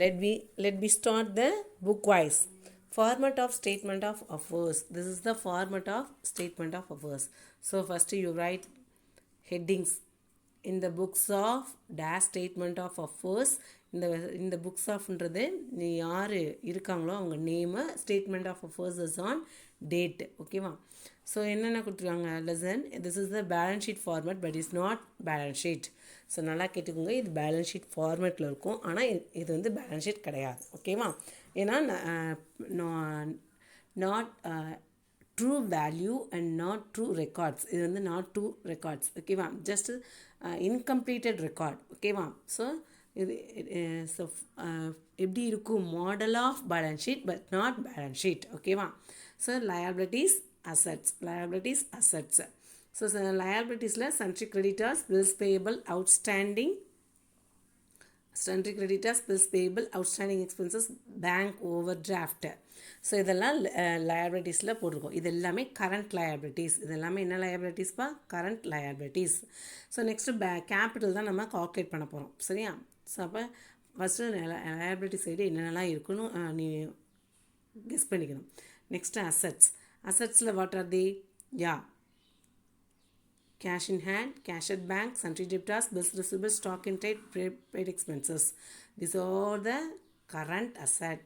let me start the bookwise format of statement of affairs. This is the format of statement of affairs. So first you write headings in the books of dash statement of affairs. இந்த books ஆஃப்ன்றது நீ யார் இருக்காங்களோ அவங்க name, statement of affairs is on date. ஓகேவா? So என்னென்ன கொடுத்துருக்காங்க lesson, this is the balance sheet format but is not balance sheet. So நல்லா கேட்டுக்கோங்க, இது பேலன்ஸ் ஷீட் ஃபார்மேட்டில் இருக்கும், ஆனால் இது வந்து பேலன்ஸ் ஷீட் கிடையாது. ஓகேவா? ஏன்னா not true value and not true records. இது வந்து நாட் ட்ரூ ரெக்கார்ட்ஸ். ஓகேவா? Just incompleted record. ஓகேவா? ஸோ இது எப்படி இருக்கும், model of balance sheet but not balance sheet. ஓகேவா? So liabilities assets. ஸோ liabilitiesல sundry creditors, bills payable, outstanding expenses, bank overdraft. So இதெல்லாம் liabilitiesல போட்டிருக்கோம். இது எல்லாமே கரண்ட் liabilities. இது எல்லாமே என்ன liabilitiesப்பா? Current liabilities. So next capital தான் நம்ம கால்குலேட் பண்ண போகிறோம். சரியா? ஸோ அப்போ ஃபஸ்ட்டு liability சைடு என்னென்னலாம் இருக்குன்னு நீ கெஸ் பண்ணிக்கணும். நெக்ஸ்ட்டு அசட்ஸில் what are the? cash in hand, cash at bank, sundry debtors, bills receivable, stock in trade, paid expenses. These are the current asset.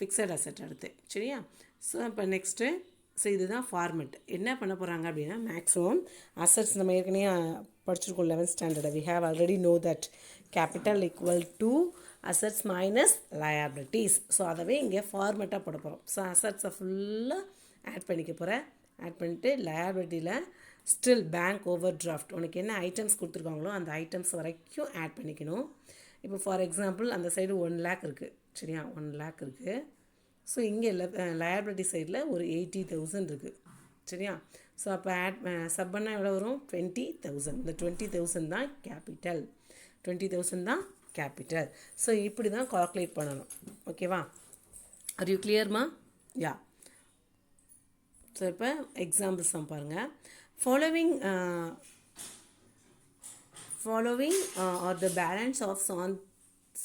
Fixed asset அடுத்து. சரியா? So இப்போ next, so இதுதான் format. என்ன பண்ண போகிறாங்க அப்படின்னா, மேக்ஸிமம் அசட்ஸ் நம்ம ஏற்கனவே படிச்சிருக்கோம் 11th standard. we have already know that capital equal to assets minus liabilities. So அதவே இங்கே ஃபார்மெட்டாக போட போகிறோம். ஸோ அசட்ஸை ஃபுல்லாக ஆட் பண்ணிக்க போகிறேன். ஆட் பண்ணிவிட்டு liabilityயில் ஸ்டில் பேங்க் ஓவர் டிராஃப்ட், உனக்கு என்ன ஐட்டம்ஸ் கொடுத்துருக்காங்களோ அந்த ஐட்டம்ஸ் வரைக்கும் ஆட் பண்ணிக்கணும். இப்போ ஃபார் எக்ஸாம்பிள் அந்த சைடு 1 lakh இருக்குது. சரியா? 1 lakh இருக்குது. ஸோ இங்கே liability சைடில் ஒரு 80,000 இருக்குது. சரியா? ஸோ அப்போ சப் பண்ணால் எவ்வளோ வரும்? 20,000. இந்த 20,000 தான் கேபிட்டல். 20,000 தான் கேபிட்டல். ஸோ இப்படி தான் கால்குலேட் பண்ணணும். ஓகேவா? ஆர் யூ கிளியர்மா? யா. ஸோ இப்போ எக்ஸாம்பிள்ஸ் தான் பாருங்கள். Following are the balance of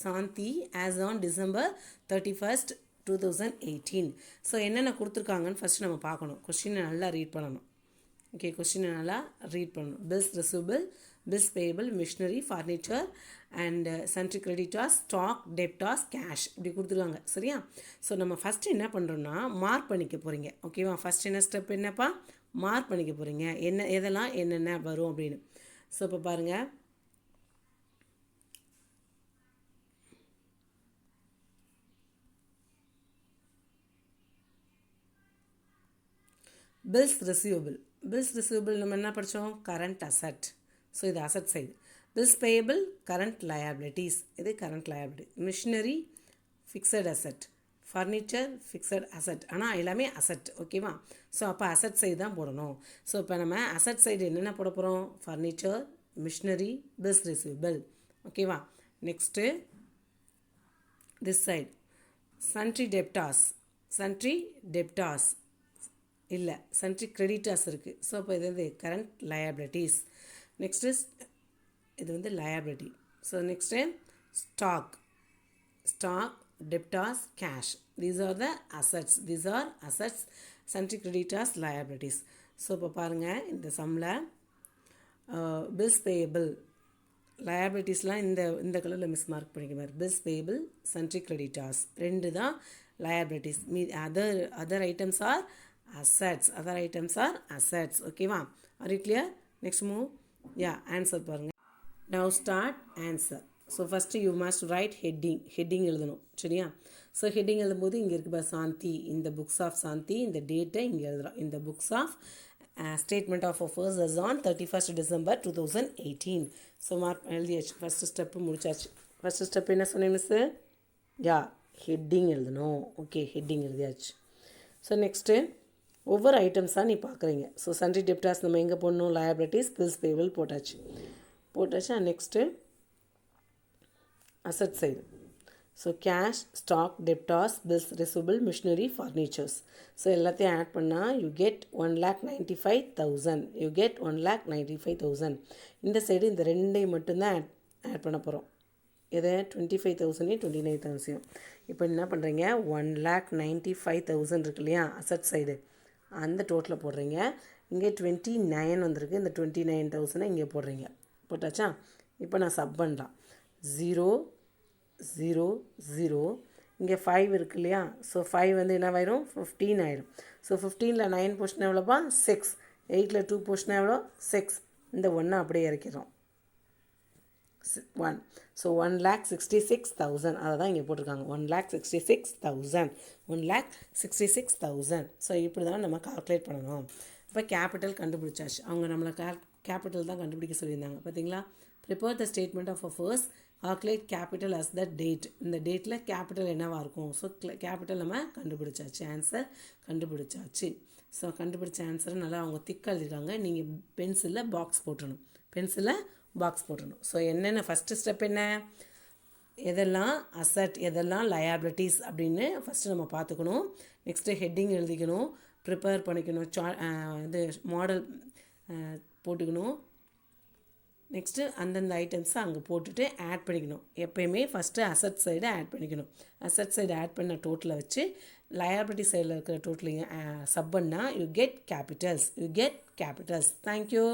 Shanti as on December 31st, 2018. So என்னென்ன கொடுத்துருக்காங்கன்னு ஃபஸ்ட்டு நம்ம பார்க்கணும். கொஸ்டினை நல்லா ரீட் பண்ணணும். ஓகே, கொஸ்டினை நல்லா ரீட் பண்ணணும். Bills receivable, bills payable, machinery, furniture and sundry creditors, stock, debtors, cash இப்படி கொடுத்துருக்காங்க. சரியா? ஸோ நம்ம ஃபஸ்ட்டு என்ன பண்ணுறோன்னா மார்க் பண்ணிக்க போகிறீங்க. ஓகேவா? ஃபஸ்ட் என்ன ஸ்டெப் என்னப்பா? மார்க் பண்ணிக்க போகிறீங்க. எதெல்லாம் என்னென்ன வரும் அப்படின்னு. ஸோ இப்போ பாருங்கள், பில்ஸ் ரிசீவபிள் நம்ம என்ன படித்தோம்? Current asset. ஸோ இது asset side. Bills payable current liabilities, இது current liability. Machinery fixed asset, furniture fixed asset, ஆனால் எல்லாமே அசட். ஓகேவா? ஸோ அப்போ அசட் சைடு தான் போடணும். ஸோ இப்போ நம்ம அசட் சைடு என்னென்ன போட போகிறோம்? Furniture, machinery, bills receivable. ஓகேவா? Next this side sundry debtors இல்லை, sundry creditors இருக்குது. ஸோ அப்போ இது வந்து கரண்ட் liabilities. நெக்ஸ்ட்டு இது வந்து liability. So next stock, debtors, cash. These are the assets. Sundry creditors, liabilities. So இப்போ பாருங்கள், இந்த சம்மில் bills payable, liabilitiesலாம் இந்த கலரில் மிஸ் மார்க் பண்ணிக்க மாதிரி. bills payable, sundry creditors ரெண்டு தான் liabilities. other items are assets. ஓகேவா? Are you clear? Next move. Answer பாருங்கள். Now start answer. So first you must write heading எழுதணும். சரியா? ஸோ ஹெட்டிங் எழுதும்போது இங்கே இருக்குது சாந்தி, இந்த புக்ஸ் ஆஃப் சாந்தி, இந்த டேட்டை இங்கே எழுதுகிறோம். இந்த books of statement of affairs is on 31st December 2018. So mark எழுதியாச்சு. ஃபஸ்ட்டு ஸ்டெப்பு முடிச்சாச்சு. ஃபஸ்ட்டு ஸ்டெப் என்ன சொன்னேன் மிஸ்ஸு? ஹெட்டிங் எழுதணும். ஓகே, ஹெட்டிங் எழுதியாச்சு. ஸோ நெக்ஸ்ட்டு ஒவ்வொரு ஐட்டம்ஸாக நீ பார்க்குறீங்க. ஸோ sundry debtors நம்ம எங்கே போடணும்? liabilities, bills payable போட்டாச்சு. Next asset side. So cash, stock, debtors, bills receivable, machinery, furnitures. So எல்லாத்தையும் ஆட் பண்ணால் யூ கெட் 1,95,000. இந்த சைடு இந்த ரெண்டையும் மட்டும்தான் ஆட் பண்ண போகிறோம். எதை 25,000 29,000. இப்போ என்ன பண்ணுறீங்க 1,95,000 இருக்கு இல்லையா அசட் சைடு அந்த டோட்டலில் போடுறீங்க. இங்கே 29 வந்திருக்கு, இந்த 29,000 இங்கே போடுறீங்க. போட்டாச்சா? இப்போ நான் சப் பண்ணுறேன். 0 0 0 இங்கே 5 இருக்கு இல்லையா? ஸோ 5 வந்து என்ன ஆயிரும் 15 ஆயிடும். ஸோ 15ல் 9 போர்ஷன் எவ்வளோப்பா 6, 8ல் 2 போர்ஷன் எவ்வளோ 6. இந்த 1 அப்படியே இறக்கிறோம் 1. ஸோ 1,66,000 அதை தான் இங்கே போட்டிருக்காங்க. 1,66,000 1,66,000. ஸோ இப்படி தான் நம்ம கால்குலேட் பண்ணணும். இப்போ கேபிட்டல் கண்டுபிடிச்சாச்சு. அவங்க நம்மளை கேபிட்டல் தான் கண்டுபிடிக்க சொல்லியிருந்தாங்க பார்த்தீங்களா? Prepare the statement of first calculate capital as the date. இந்த டேட்டில் கேபிட்டல் என்னவாக இருக்கும்? ஸோ கேபிட்டல் நம்ம கண்டுபிடிச்சாச்சு, ஆன்சர் கண்டுபிடிச்சாச்சு. ஸோ கண்டுபிடிச்ச ஆன்சரை நல்லா அவங்க திக்காக எழுதிருக்காங்க. நீங்கள் பென்சிலில் பாக்ஸ் போட்டணும், பென்சிலில் பாக்ஸ் போட்டணும். ஸோ என்னென்ன ஃபஸ்ட்டு ஸ்டெப் என்ன, எதெல்லாம் அசட் எதெல்லாம் லயபிலிட்டிஸ் அப்படின்னு ஃபஸ்ட்டு நம்ம பார்த்துக்கணும். நெக்ஸ்ட்டு ஹெட்டிங் எழுதிக்கணும், ப்ரிப்பேர் பண்ணிக்கணும், இது மாடல் போட்டுக்கணும். நெக்ஸ்ட்டு அந்தந்த ஐட்டம்ஸை அங்கே போட்டுட்டு ஆட் பண்ணிக்கணும். எப்போயுமே ஃபஸ்ட்டு அசட் சைடு ஆட் பண்ணிக்கணும். அசட் சைடு ஆட் பண்ண டோட்டலை வச்சு லயபிலிட்டி சைடில் இருக்கிற டோட்டலிங்க சப் பண்ணால் யூ கெட் கேபிட்டல்ஸ். தேங்க்யூ.